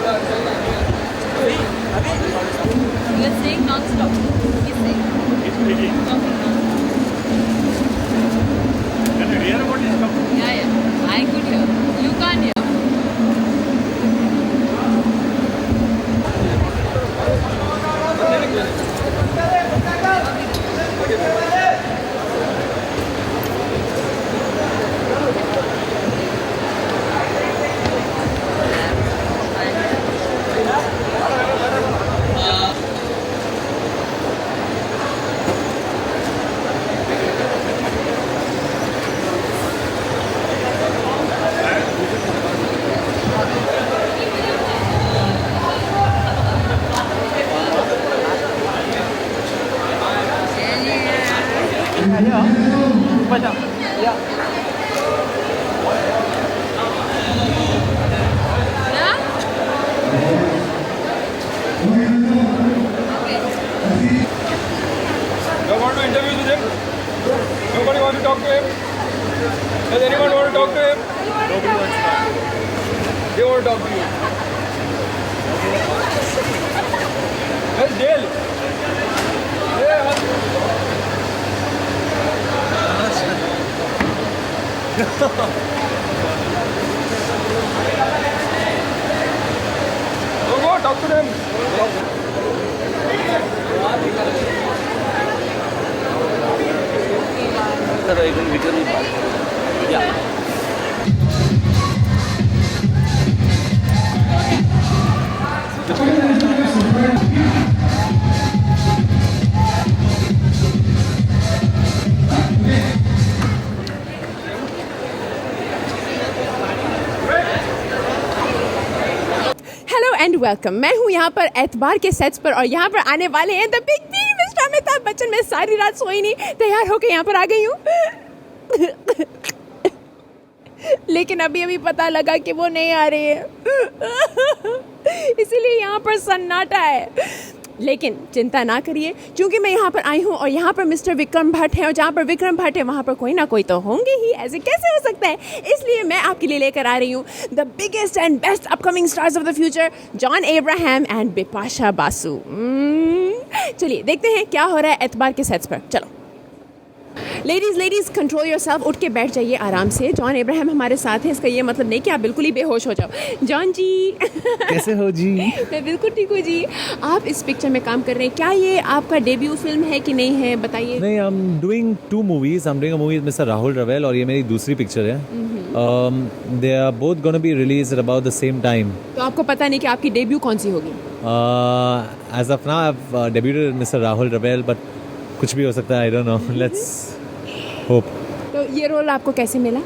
Let's sing non-stop. He's saying. He's speaking. Talking non-stop. Can you hear what is coming? Yeah. I could hear. You can't hear. Yeah? You want to interview with him? Nobody wants to talk to him? Does anyone want to talk to him? Nobody wants to talk. They want to talk to you. That's Dale. Go talk to them. Hello and welcome. मैं हूँ यहाँ पर एतबार के sets पर और यहाँ पर आने वाले हैं the big three mister Amitabh Bachchan. मैं सारी रात सोई नहीं, तैयार होकर यहाँ पर आ गई हूँ। लेकिन अभी अभी पता लगा कि वो नहीं आ रही है, इसीलिए यहाँ पर सन्नाटा है। लेकिन चिंता ना करिए, क्योंकि मैं यहाँ पर आई हूँ और यहाँ पर मिस्टर विक्रम भट्ट है और जहाँ पर विक्रम भट्ट है वहाँ पर कोई ना कोई तो होंगे ही। ऐसे कैसे हो सकता है? इसलिए मैं आपके लिए लेकर आ रही हूँ the biggest and best upcoming stars of the future, John Abraham and Bipasha Basu. चलिए देखते हैं क्या हो रहा है एतबार के सेट्स पर। चलो लेडीज कंट्रोल योरसेल्फ, उठ के बैठ जाइए आराम से। जॉन अब्राहम हमारे साथ है, इसका ये मतलब नहीं कि आप बिल्कुल ही बेहोश हो जाओ। जॉन जी कैसे हो जी? मैं बिल्कुल ठीक हूँ जी। आप इस पिक्चर में काम कर रहे हैं, क्या ये आपका डेब्यू फिल्म है कि नहीं है, बताइए। नहीं, I am doing 2 movies. I'm doing a movie with Mr. Rahul Ravel और ये मेरी दूसरी पिक्चर है। They are both going to be released at about the same time. तो आपको पता नहीं कि आपकी डेब्यू कौन सी होगी? As of now, I've debuted with Mr. Rahul Ravel, but कुछ भी हो सकता है, I don't know. Let's hope. तो ये रोल आपको कैसे मिला?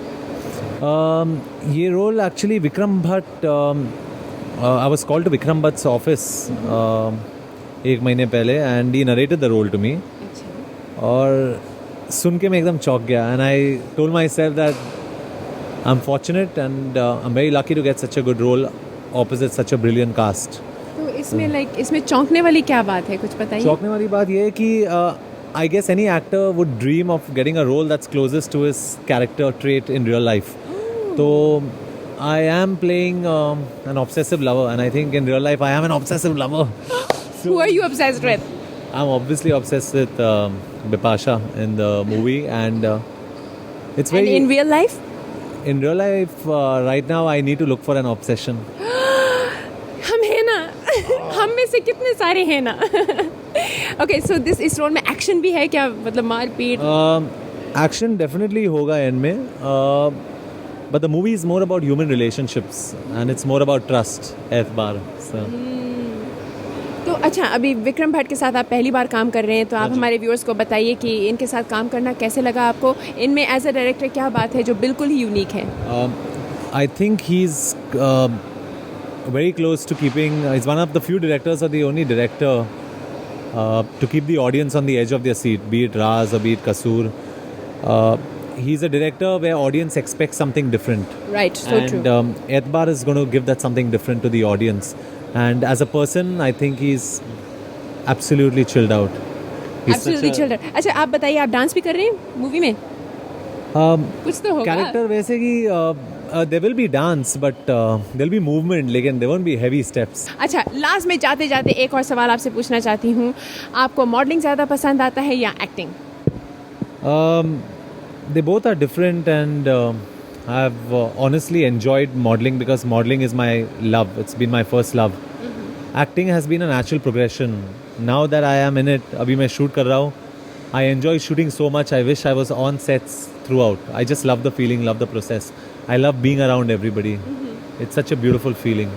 ये role actually Vikram Bhatt, I was called to Vikram Bhatt's office 1 महीने पहले and he narrated the role to me. और सुन के मैं एकदम चौंक गया एंड आई टोल्ड माई सेल्फ that I am fortunate and I am very lucky to get such a good role opposite such a brilliant cast. तो इसमें इसमें चौंकने वाली क्या बात है, कुछ बताइए। चौंकने वाली बात यह है कि I guess any actor would dream of getting a role that's closest to his character trait in real life. So I am playing an obsessive lover, and I think in real life I am an obsessive lover. Who are you obsessed with? I'm obviously obsessed with Bipasha in the movie, and it's very. And in real life? In real life, right now I need to look for an obsession. हम हैं ना, हम में से कितने सारे हैं ना। ओके, सो इस रोल में एक्शन भी है क्या, मतलब मारपीट? एक्शन डेफिनेटली होगा एंड में, but the movie is more about human relationships and it's more about trust एतबार। तो अच्छा, अभी विक्रम भट्ट के साथ आप पहली बार काम कर रहे हैं, तो आप हमारे व्यूअर्स को बताइए कि इनके साथ काम करना कैसे लगा आपको। इनमें एज अ डायरेक्टर क्या बात है जो बिल्कुल ही यूनिक है? I think he is very close to keeping, he's one of the few directors or the only director to keep the audience on the edge of their seat, be it Raz or be it Kasoor. He's a director where audience expects something different. Right, so and, true. Etbar is going to give that something different to the audience. And as a person, I think he's absolutely chilled out. Absolutely chilled out. अच्छा, आप बताइए, आप dance भी कर रहे हैं movie में? कुछ तो होगा। कैरेक्टर वैसे कि there will be dance, but there'll be movement, लेकिन there won't be heavy steps. अच्छा, लास्ट में जाते जाते एक और सवाल आपसे पूछना चाहती हूँ, आपको मॉडलिंग ज़्यादा पसंद आता है या acting? They both are different, and I've honestly enjoyed modeling because modeling is my love. It's been my first love. Acting has been a natural progression. Now that I am in it, अभी मैं shoot कर रहा हूँ. I enjoy shooting so much. I wish I was on sets throughout. I just love the feeling, love the process. I love being around everybody. It's such a beautiful feeling.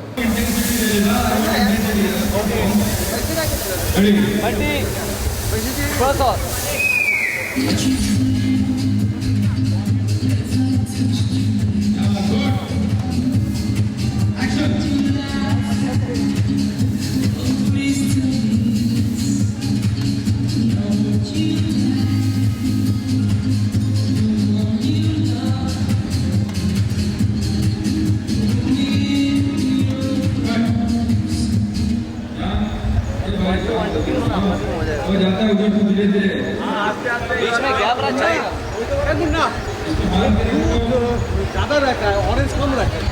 ज़्यादा रहता है, orange कम रहता है।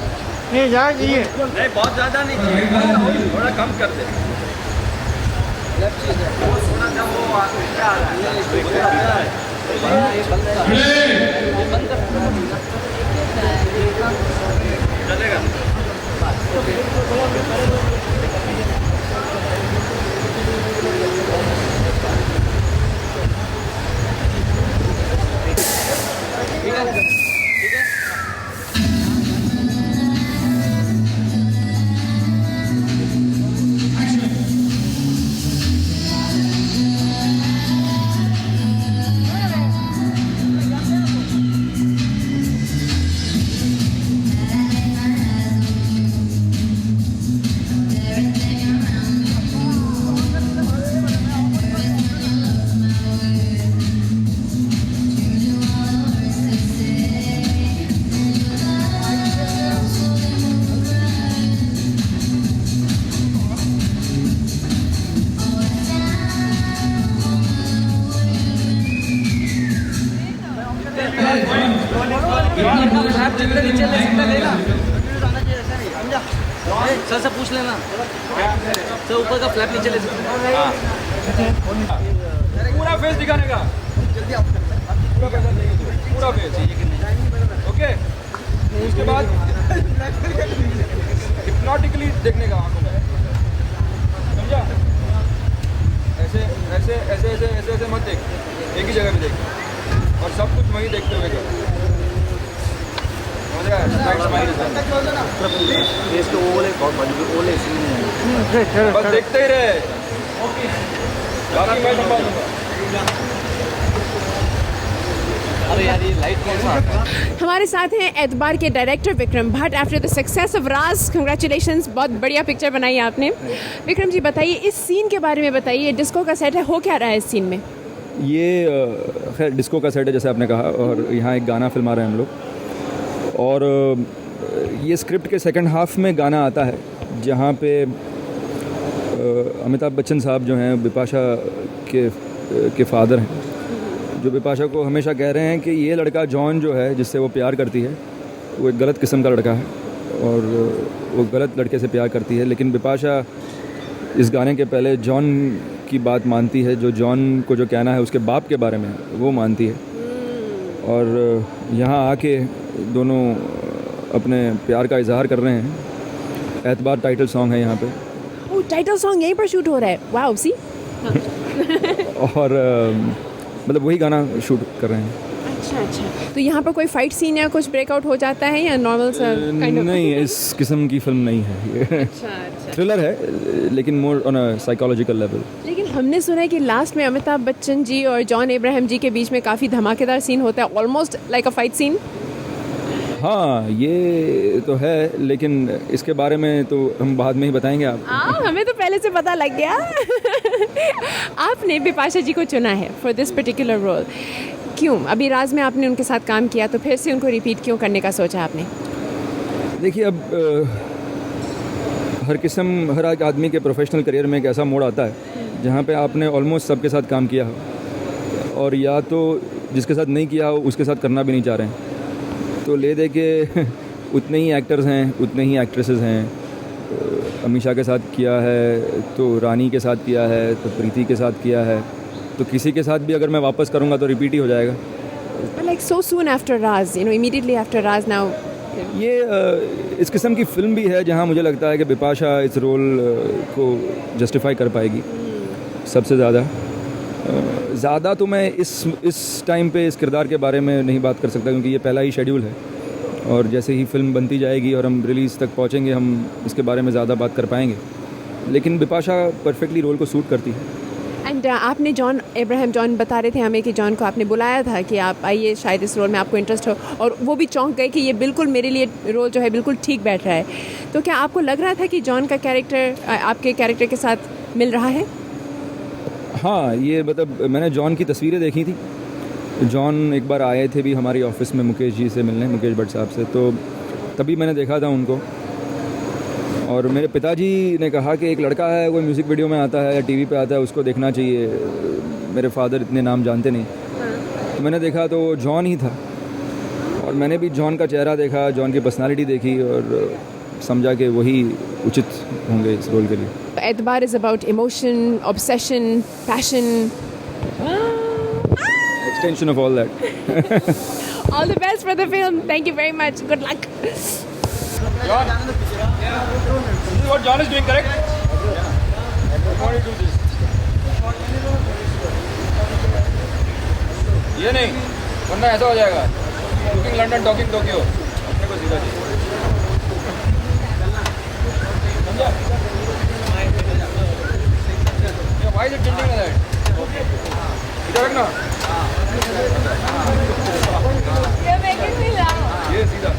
नहीं ज़्यादा चाहिए, नहीं बहुत ज़्यादा नहीं चाहिए, थोड़ा कम कर दे। चलेगा। सर से पूछ लेना, सर ऊपर का फ्लैप नीचे ले सकते हैं। पूरा फेस दिखाने का, पूरा फेस, ओके। उसके बाद हिप्नोटिकली देखने का आंखों में, समझा? ऐसे ऐसे ऐसे ऐसे ऐसे ऐसे मत देख, एक ही जगह पे देख, और सब कुछ वहीं देखते हुए कर। बस देखते ही रहे, बाकी मैं संभाल लूंगा। अरे यार ये लाइट कौन सा आता है? हमारे साथ हैं एतबार के director Vikram Bhatt. After the success of Raj, congratulations, बहुत बढ़िया पिक्चर बनाई आपने। विक्रम जी बताइए, इस सीन के बारे में बताइए, डिस्को का सेट है, हो क्या रहा है इस सीन में? ये खैर डिस्को का सेट है जैसे आपने कहा, और यहाँ एक गाना फिल्मा रहे हैं हम लोग, और ये स्क्रिप्ट के सेकंड हाफ में गाना आता है जहाँ पे अमिताभ बच्चन साहब जो हैं बिपाशा के फादर हैं, जो बिपाशा को हमेशा कह रहे हैं कि ये लड़का जॉन जो है जिससे वो प्यार करती है वो एक गलत किस्म का लड़का है और वो गलत लड़के से प्यार करती है। लेकिन बिपाशा इस गाने के पहले जॉन की बात मानती है, जो जॉन को जो कहना है उसके बाप के बारे में वो मानती है, और यहाँ आके दोनों अपने प्यार का इजहार कर रहे हैं। एतबार टाइटल सॉन्ग है यहाँ पे। ओह, टाइटल सॉन्ग यहीं पर शूट हो रहा है, वाओ, सी। और मतलब वही गाना शूट कर रहे हैं। अच्छा, तो यहाँ पर कोई फाइट सीन या कुछ ब्रेकआउट हो जाता है या नॉर्मल सा काइंड ऑफ? नहीं, इस किस्म की फिल्म नहीं है ये। अच्छा। थ्रिलर है लेकिन more on a psychological level. लेकिन हमने सुना है कि लास्ट में अमिताभ बच्चन जी और जॉन इब्राहिम जी के बीच में काफ़ी धमाकेदार सीन होता है, almost like a fight scene. हाँ, ये तो है, लेकिन इसके बारे में तो हम बाद में ही बताएंगे आपको। हमें तो पहले से पता लग गया। आपने बिपाशा जी को चुना है फॉर दिस पर्टिकुलर रोल, क्यों? अभी राज में आपने उनके साथ काम किया, तो फिर से उनको रिपीट क्यों करने का सोचा आपने? देखिए, अब हर एक आदमी के प्रोफेशनल करियर में एक ऐसा मोड़ आता है जहाँ पे आपने ऑलमोस्ट सबके साथ काम किया हो, और या तो जिसके साथ नहीं किया हो उसके साथ करना भी नहीं चाह रहे हैं, तो ले दे के उतने ही एक्टर्स हैं, उतने ही एक्ट्रेसेस हैं। अमीषा के साथ किया है तो रानी के साथ किया है तो प्रीति के साथ किया है, तो किसी के साथ भी अगर मैं वापस करूँगा तो रिपीट ही हो जाएगा। Like so soon after Raz, you know, immediately after Raz now. ये इस किस्म की फ़िल्म भी है जहाँ मुझे लगता है कि बिपाशा इस रोल को जस्टिफाई कर पाएगी सबसे ज़्यादा तो मैं इस टाइम पे इस किरदार के बारे में नहीं बात कर सकता, क्योंकि ये पहला ही शेड्यूल है और जैसे ही फिल्म बनती जाएगी और हम रिलीज़ तक पहुँचेंगे हम इसके बारे में ज़्यादा बात कर पाएंगे। लेकिन बिपाशा परफेक्टली रोल को सूट करती है। एंड आपने जॉन बता रहे थे हमें कि जॉन को आपने बुलाया था कि आप आइए, शायद इस रोल में आपको इंटरेस्ट हो, और वो भी चौंक गए कि ये बिल्कुल मेरे लिए रोल जो है बिल्कुल ठीक बैठ रहा है। तो क्या आपको लग रहा था कि जॉन का कैरेक्टर आपके कैरेक्टर के साथ मिल रहा है? हाँ, ये मतलब मैंने जॉन की तस्वीरें देखी थी। जॉन एक बार आए थे भी हमारी ऑफिस में मुकेश जी से मिलने, मुकेश भट्ट साहब से, तो तभी मैंने देखा था उनको। और मेरे पिताजी ने कहा कि एक लड़का है, कोई म्यूज़िक वीडियो में आता है या टीवी पे आता है, उसको देखना चाहिए। मेरे फादर इतने नाम जानते नहीं, तो मैंने देखा तो वो जॉन ही था। और मैंने भी जॉन का चेहरा देखा, जॉन की पर्सनालिटी देखी और समझा कि वही उचित होंगे इस रोल के लिए। एतबार is about emotion, obsession, passion, extension of all that. All the best for the film. Thank you very much, good luck. John, this is what John is doing, correct? How do you do this? ये नहीं, वरना ऐसा हो जाएगा। Looking London, talking Tokyo. अपने को सीधा जी। समझा? Yeah, why is it tilting like that? इधर रखना। You're making me laugh. ये सीधा।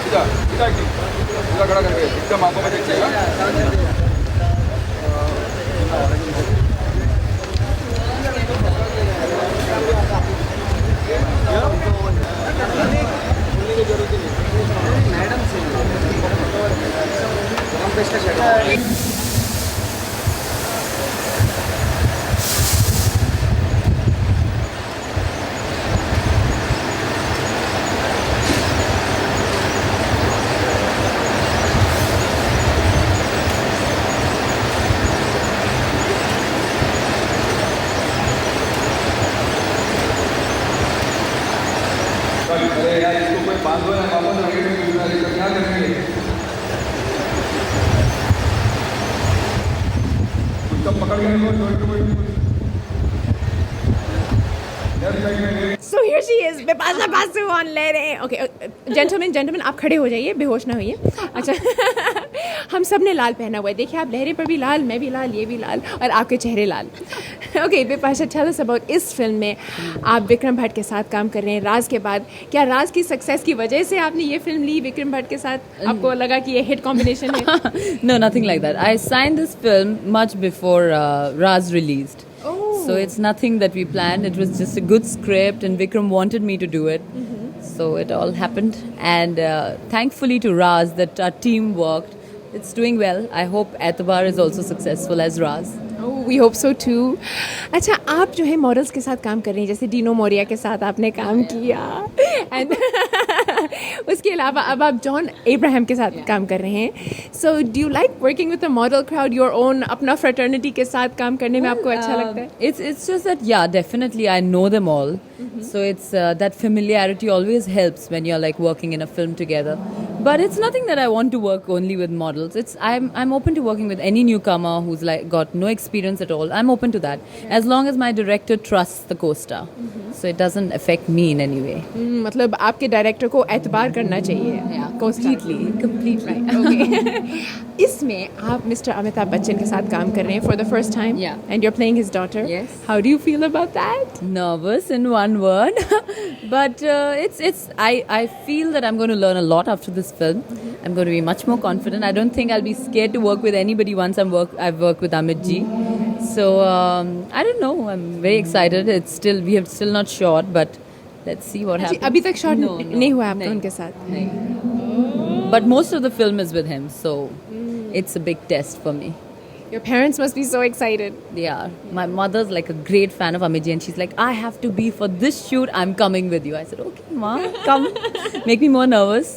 सीधा सीधा सीधा खड़ा करके एकदम आंखों में देखिएगा। अरे यार, इसको कोई बांध दो ना, वापस रखेंगे तो क्या करेंगे? उसका पकड़ के रखो, छोड़ के कोई So here she is, Bipasha Basu on लेरे। Okay, gentlemen, आप खड़े हो जाइए, बेहोश ना होइए। अच्छा, हम सब ने लाल पहना हुआ है। देखिए, आप लहरे पर भी लाल, मैं भी लाल, ये भी लाल, और आपके चेहरे लाल। Okay, Bipasha, tell us about इस फिल्म में आप विक्रम भट्ट के साथ काम कर रहे हैं राज के बाद। क्या राज की सक्सेस की वजह से आपने ये फिल्म ली विक्रम भट्ट के साथ? आपको लगा कि ये हिट कॉम्बिनेशन है? No, nothing like that. I signed this film much before Raz released. So it's nothing that we planned. It was just a good script, and Vikram wanted me to do it. So it all happened, and thankfully to Raz that our team worked. It's doing well. I hope Eतबार is also successful as Raz. We hope so too. अच्छा, आप जो है models के साथ काम कर रही हैं, जैसे डीनो मोरिया के साथ आपने काम किया, एंड उसके अलावा अब आप जॉन अब्राहम के साथ काम कर रहे हैं। So do you like working with the model crowd, your own अपना फ्रेटर्निटी के साथ काम करने में आपको अच्छा लगता है? It's just that, yeah, definitely I know them all. So it's that familiarity always helps when you're like working in a film together. But it's nothing that I want to work only with models. I'm open to working with any newcomer who's like got no experience at all. I'm open to that, as long as my director trusts the co-star. So it doesn't affect me in any way. मतलब आपके director को एतबार करना चाहिए। Completely. Okay. इसमें आप mister Amitabh Bachchan के साथ काम कर रहे हैं for the first time. Yeah. And you're playing his daughter. Yes. How do you feel about that? Nervous in one word, but I feel that I'm going to learn a lot after this film. I'm going to be much more confident. I don't think I'll be scared to work with anybody once I've worked with Amit ji. So I don't know. I'm very excited. We have still not shot, but let's see what happens. अभी तक shot No, नहीं हुआ आपका नहीं, उनके साथ? नहीं. But most of the film is with him, so it's a big test for me. Your parents must be so excited. They are. My mother's like a great fan of Amiji, and she's like, I have to be for this shoot. I'm coming with you. I said, okay, ma, come. Make me more nervous.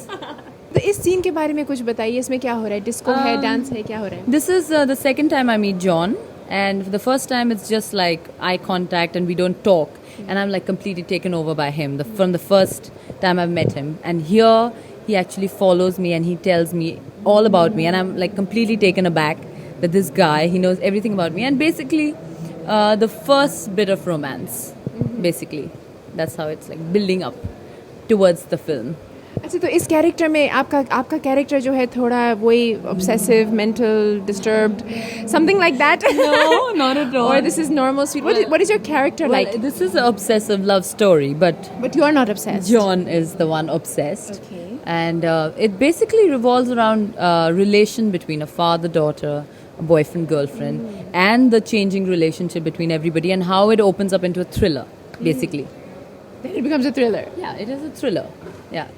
तो इस scene के बारे में कुछ बताइए, इसमें क्या हो रहा है? डिस्को है, डांस है, क्या हो रहा है? This is the second time I meet John, and for the first time it's just like eye contact and we don't talk, and I'm like completely taken over by him from the first time I've met him. And here he actually follows me and he tells me all about me, and I'm like completely taken aback that this guy, he knows everything about me, and basically the first bit of romance, basically that's how it's like building up towards the film. अच्छा, तो इस character में आपका character जो है थोड़ा वही obsessive, mental, disturbed, something like that? No, not at all. Or this is normal, sweet. What is your character Well, like? this is an obsessive love story, but But you are not obsessed. John is the one obsessed. Okay. And it basically revolves around relation between a father-daughter, a boyfriend-girlfriend, and the changing relationship between everybody, and how it opens up into a thriller, basically. Then it becomes a thriller. Yeah, it is a thriller. Yeah.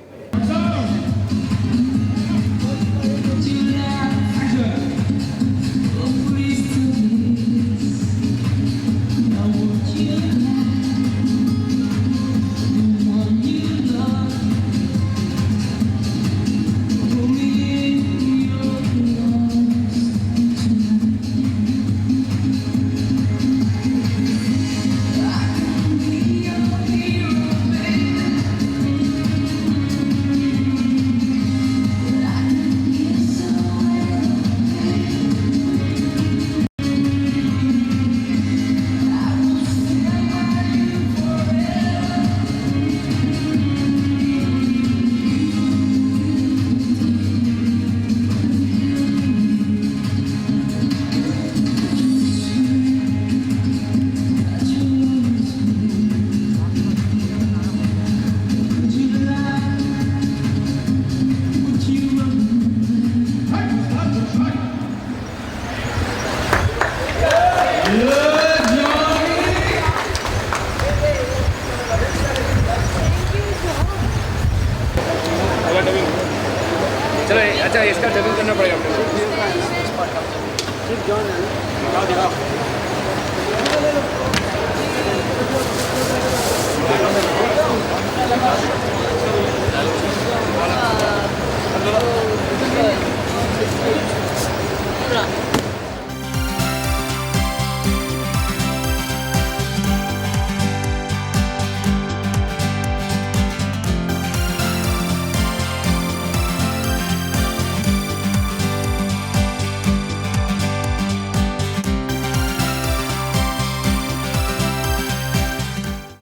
चलो अच्छा इसका dubbing करना पड़ेगा